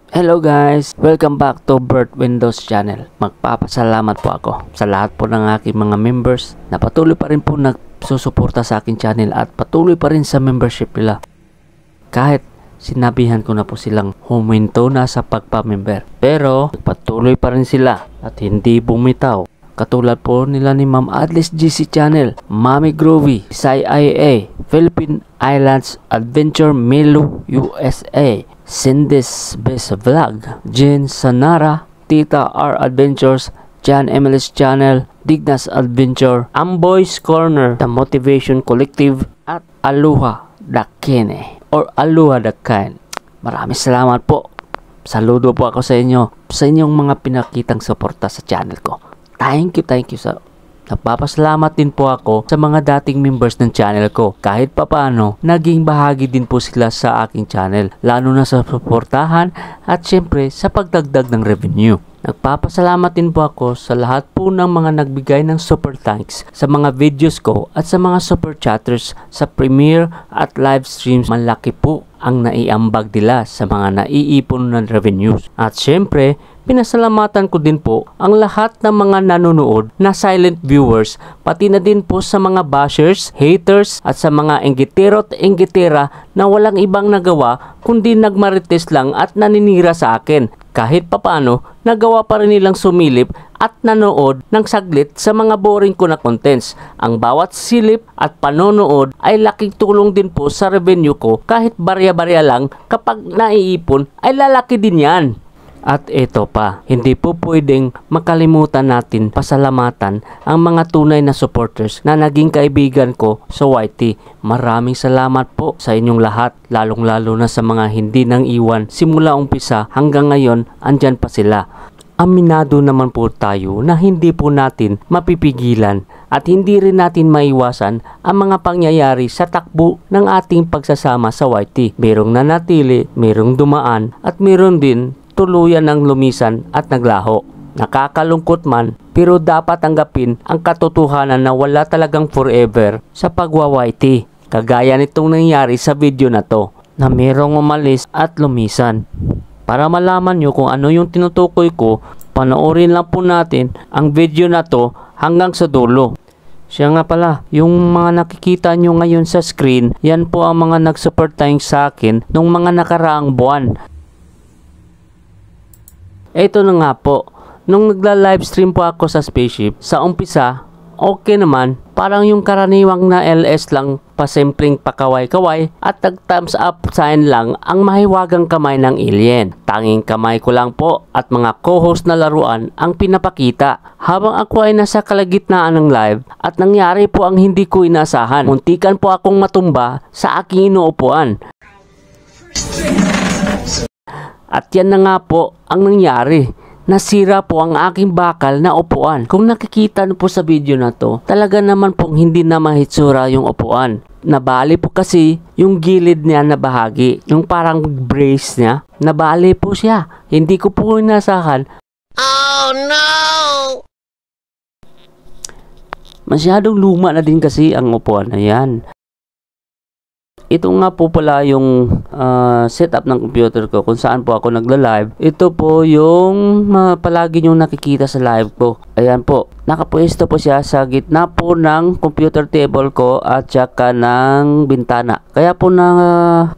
Hello guys! Welcome back to Bert Windows channel. Magpapasalamat po ako sa lahat po ng aking mga members na patuloy pa rin po nagsusuporta sa aking channel at patuloy pa rin sa membership nila. Kahit sinabihan ko na po silang huminto na sa pagpamember. Pero patuloy pa rin sila at hindi bumitaw. Katulad po nila ni Ma'am Adlis GC Channel, Mami Groovy, CIA, Philippine Islands Adventure Melu USA, Cindy's Best Vlog, Jen Sanara, Tita R Adventures, Jan Emily's Channel, Dignas Adventure, Amboy's Corner, The Motivation Collective, at Aloha Dakene or Aloha Dakan. Maraming salamat po. Saludo po ako sa inyo, sa inyong mga pinakitang suporta sa channel ko. Thank you sa nagpapasalamat din po ako sa mga dating members ng channel ko. Kahit papaano, naging bahagi din po sila sa aking channel, lalo na sa suportahan at syempre sa pagdagdag ng revenue. Nagpapasalamat din po ako sa lahat po ng mga nagbigay ng super thanks sa mga videos ko at sa mga super chatters sa premiere at live streams. Malaki po ang naiambag nila sa mga naiipon ng revenues. At syempre, pinasalamatan ko din po ang lahat ng mga nanonood na silent viewers, pati na din po sa mga bashers, haters at sa mga enggitero at enggitera na walang ibang nagawa kundi nagmarites lang at naninira sa akin. Kahit papano, nagawa pa rin nilang sumilip at nanood ng saglit sa mga boring ko na contents. Ang bawat silip at panonood ay laking tulong din po sa revenue ko. Kahit barya-barya lang, kapag naiipon ay lalaki din yan. At ito pa, hindi po pwedeng makalimutan natin pasalamatan ang mga tunay na supporters na naging kaibigan ko sa YT. Maraming salamat po sa inyong lahat, lalong-lalo na sa mga hindi nang iwan simula umpisa hanggang ngayon andyan pa sila. Aminado naman po tayo na hindi po natin mapipigilan at hindi rin natin maiwasan ang mga pangyayari sa takbo ng ating pagsasama sa YT. Merong nanatili, merong dumaan at meron din tuluyan ng lumisan at naglaho. Nakakalungkot man, pero dapat tanggapin ang katotohanan na wala talagang forever sa pagwa-YT. Kagaya nitong nangyari sa video na to, na merong umalis at lumisan. Para malaman nyo kung ano yung tinutukoy ko, panoorin lang po natin ang video na to hanggang sa dulo. Siya nga pala, yung mga nakikita nyo ngayon sa screen, yan po ang mga nag-super thanks sa akin nung mga nakaraang buwan. Ito na nga po, nung nagla-livestream po ako sa Spaceship, sa umpisa, okay naman, parang yung karaniwang na LS lang, pasimpleng pakaway-kaway at nag-thumbs up sign lang ang mahiwagang kamay ng alien. Tanging kamay ko lang po at mga co-host na laruan ang pinapakita. Habang ako ay nasa kalagitnaan ng live at nangyari po ang hindi ko inasahan. Muntikan po akong matumba sa aking inuupuan. At yan na nga po ang nangyari. Nasira po ang aking bakal na upuan. Kung nakikita nyo po sa video na to, talaga naman pong hindi na mahitsura yung upuan. Nabali po kasi yung gilid niya na bahagi. Yung parang brace niya. Nabali po siya. Hindi ko po inasahan. Oh no! Masyadong luma na din kasi ang upuan na yan. Ito nga po pala yung setup ng computer ko kung saan po ako nagla-live. Ito po yung palagi nyo nakikita sa live ko. Ayan po. Nakapwesto po siya sa gitna po ng computer table ko at saka ng bintana. Kaya po na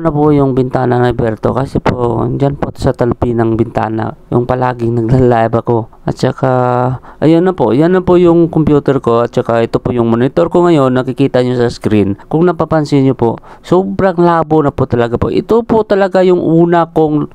po yung bintana na Berto kasi po dyan po sa talpi ng bintana yung palaging nagla-live ako. At saka ayan na po. Yan na po yung computer ko at saka ito po yung monitor ko ngayon. Nakikita nyo sa screen. Kung napapansin nyo po, sobrang labo na po talaga po. Ito po talaga yung una kong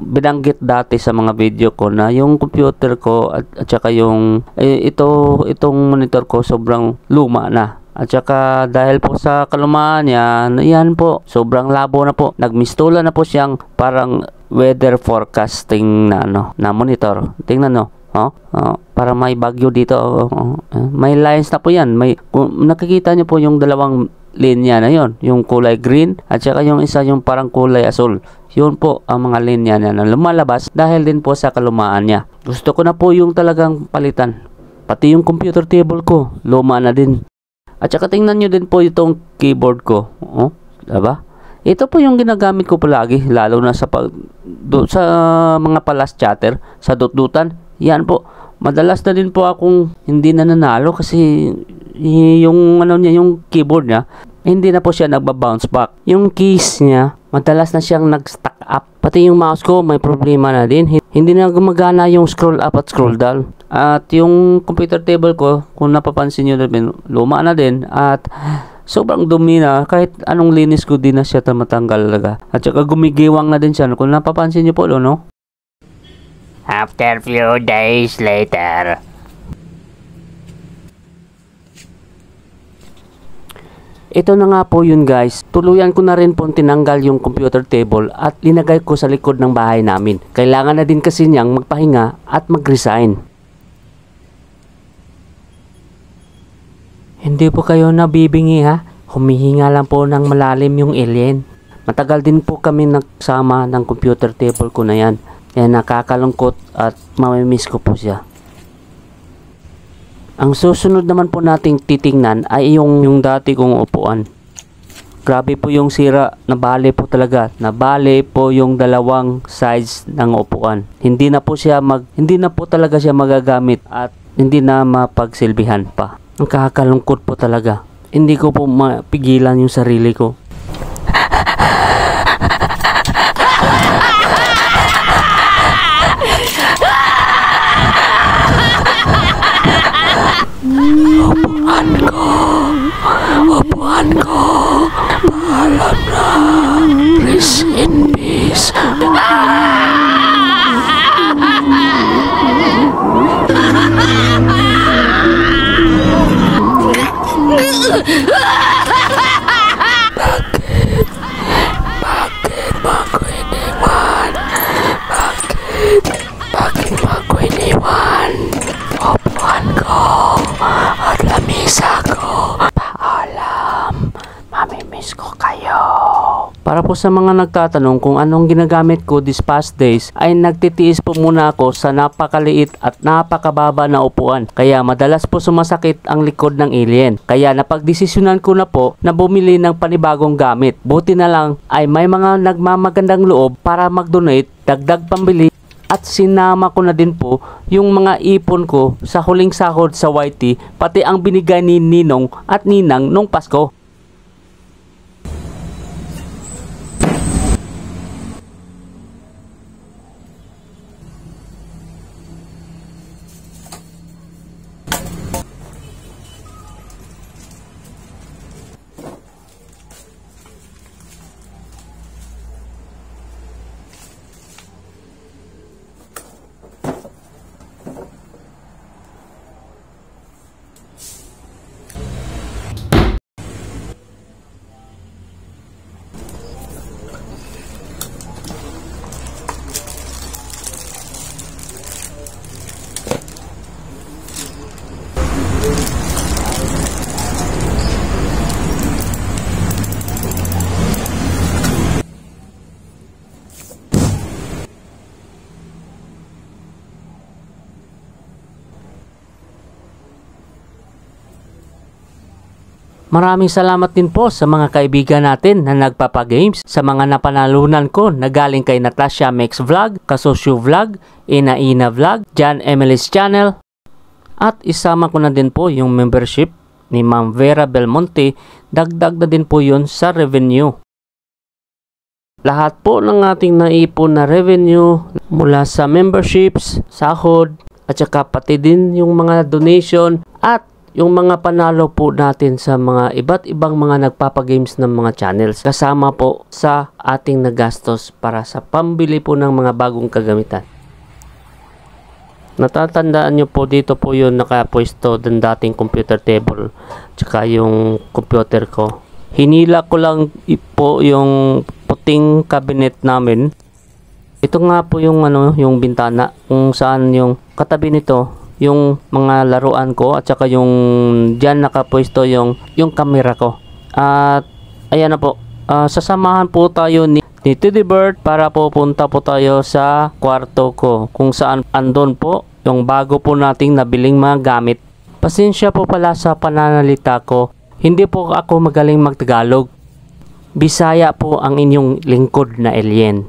binanggit dati sa mga video ko na yung computer ko at saka yung itong monitor ko sobrang luma na. At saka dahil po sa kalumaan niya, yan po, sobrang labo na po. Nagmistula na po siyang parang weather forecasting na monitor. Tingnan nyo. Para may bagyo dito. May lines na po yan. Kung nakikita nyo po yung dalawang linya na yon, yung kulay green at saka yung isa yung parang kulay asul. Yun po ang mga linya na lumalabas dahil din po sa kalumaan niya. Gusto ko na po yung talagang palitan. Pati yung computer table ko, luma na din. At saka tingnan nyo din po itong keyboard ko. Diba? Ito po yung ginagamit ko palagi, lalo na sa sa mga palas chatter, sa dutdutan. Yan po. Madalas na din po akong hindi na nanalo kasi yung ano niya, yung keyboard niya, hindi na po siya nagba-bounce back. Yung keys niya, madalas na siyang nag-stack up. Pati yung mouse ko may problema na din. Hindi na gumagana yung scroll up at scroll down. At yung computer table ko, kung napapansin nyo namin, luma na din. At sobrang dumi na, kahit anong linis ko din na siya matanggal talaga. At saka gumigiwang na din siya. Kung napapansin nyo po, no? After few days later. Ito na nga po yun guys, tuluyan ko na rin po tinanggal yung computer table at linagay ko sa likod ng bahay namin. Kailangan na din kasi niyang magpahinga at mag-resign. Hindi po kayo nabibingi ha, humihinga lang po ng malalim yung alien. Matagal din po kami nagsama ng computer table ko na yan. Kaya nakakalungkot at mamimiss ko po siya. Ang susunod naman po nating titingnan ay yung dati kong upuan. Grabe po yung sira, nabali po talaga. Nabali po yung dalawang sides ng upuan. Hindi na po talaga siya magagamit at hindi na mapagsilbihan pa. Ang kakalungkot po talaga. Hindi ko po mapigilan yung sarili ko. Upuan ko, paalam na, rest in peace. Bakit mo ako iniwan? Bakit mo ako iniwan? Upuan ko at lamisa ko. Paalam, mamimiss ko kayo. Para po sa mga nagtatanong kung anong ginagamit ko these past days, ay nagtitiis po muna ako sa napakaliit at napakababa na upuan. Kaya madalas po sumasakit ang likod ng alien. Kaya napagdesisyonan ko na po na bumili ng panibagong gamit. Buti na lang ay may mga nagmamagandang loob para mag-donate, dagdag pambili. At sinama ko na din po yung mga ipon ko sa huling sahod sa YT, pati ang binigay ni Ninong at Ninang nung Pasko. Maraming salamat din po sa mga kaibigan natin na nagpapagames, sa mga napanalunan ko na galing kay Natasha Mex Vlog, Kasosyo Vlog, Ina Vlog, Jan Emily's Channel, at isama ko na din po yung membership ni Ma'am Vera Belmonte, dagdag na din po yun sa revenue. Lahat po ng ating naipon na revenue mula sa memberships, sahod, at saka pati din yung mga donation at yung mga panalo po natin sa mga iba't ibang mga nagpapagames ng mga channels, kasama po sa ating nagastos para sa pambili po ng mga bagong kagamitan. Natatandaan nyo po, dito po yung nakapwesto ng dating computer table tsaka yung computer ko. Hinila ko lang po yung puting cabinet namin. Ito nga po yung yung bintana kung saan yung katabi nito yung mga laruan ko at saka yung dyan nakapwesto yung camera ko. At ayan na po, sasamahan po tayo ni Teddy Bird para pupunta po tayo sa kwarto ko kung saan andon po yung bago po nating nabiling mga gamit. Pasensya po pala sa pananalita ko, hindi po ako magaling magtagalog. Bisaya po ang inyong lingkod na alien.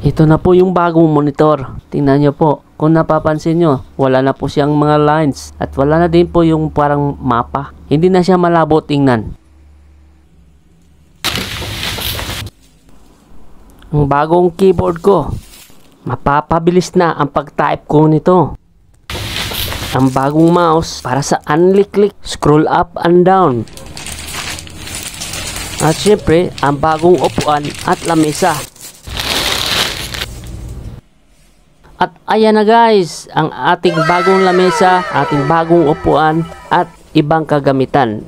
Ito na po yung bagong monitor. Tingnan nyo po. Kung napapansin nyo, wala na po siyang mga lines. At wala na din po yung parang mapa. Hindi na siya malabo tingnan. Ang bagong keyboard ko. Mapapabilis na ang pag-type ko nito. Ang bagong mouse para sa unli-click, scroll up and down. At syempre, ang bagong upuan at lamesa. At ayan na guys, ang ating bagong lamesa, ating bagong upuan at ibang kagamitan.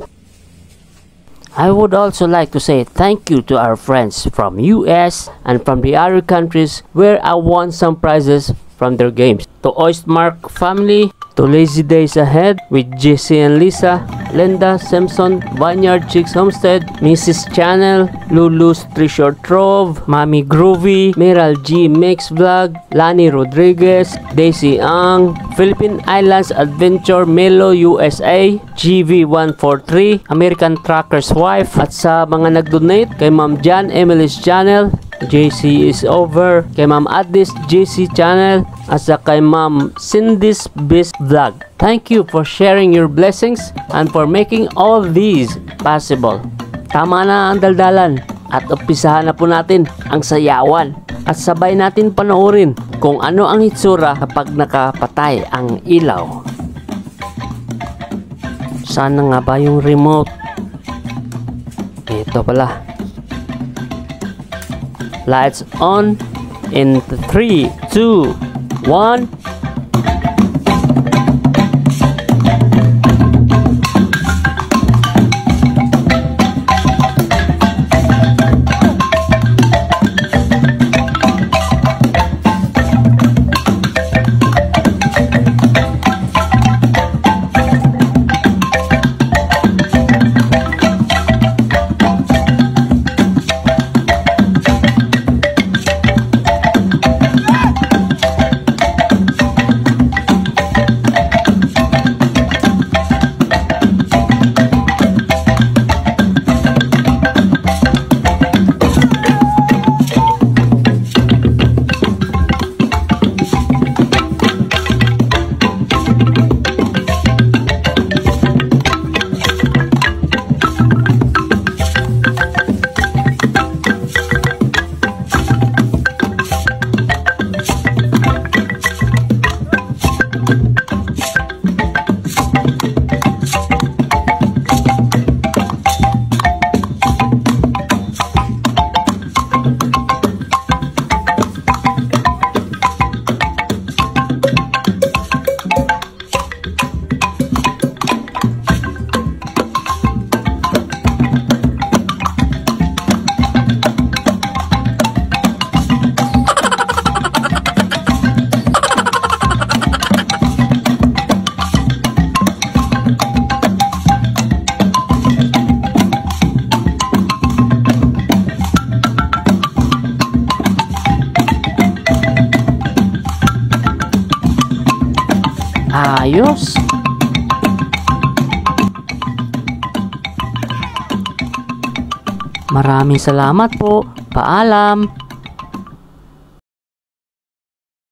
I would also like to say thank you to our friends from US and from the other countries where I won some prizes from their games. To Oistmark family, to Lazy Days Ahead with Jesse and Lisa, Linda Simpson, Vineyard Chicks Homestead, Mrs. Channel, Lulu's Treasure Trove, Mami Groovy, Meral G Mix Vlog, Lani Rodriguez, Daisy Ang, Philippine Islands Adventure, Melo USA, GV143, American Tracker's Wife, at sa mga nag-donate kay Ma'am Jan Emily's Channel, JC is over, kay Ma'am Addis JC Channel, at sa kay Ma'am Cindy's Beast Vlog. Thank you for sharing your blessings and for making all these possible. Tama na ang daldalan at umpisahan na po natin ang sayawan at sabay natin panoorin kung ano ang itsura kapag nakapatay ang ilaw. Sana nga ba yung remote? Ito pala. Lights on in 3, 2, 1. Ayos. Maraming salamat po. Paalam.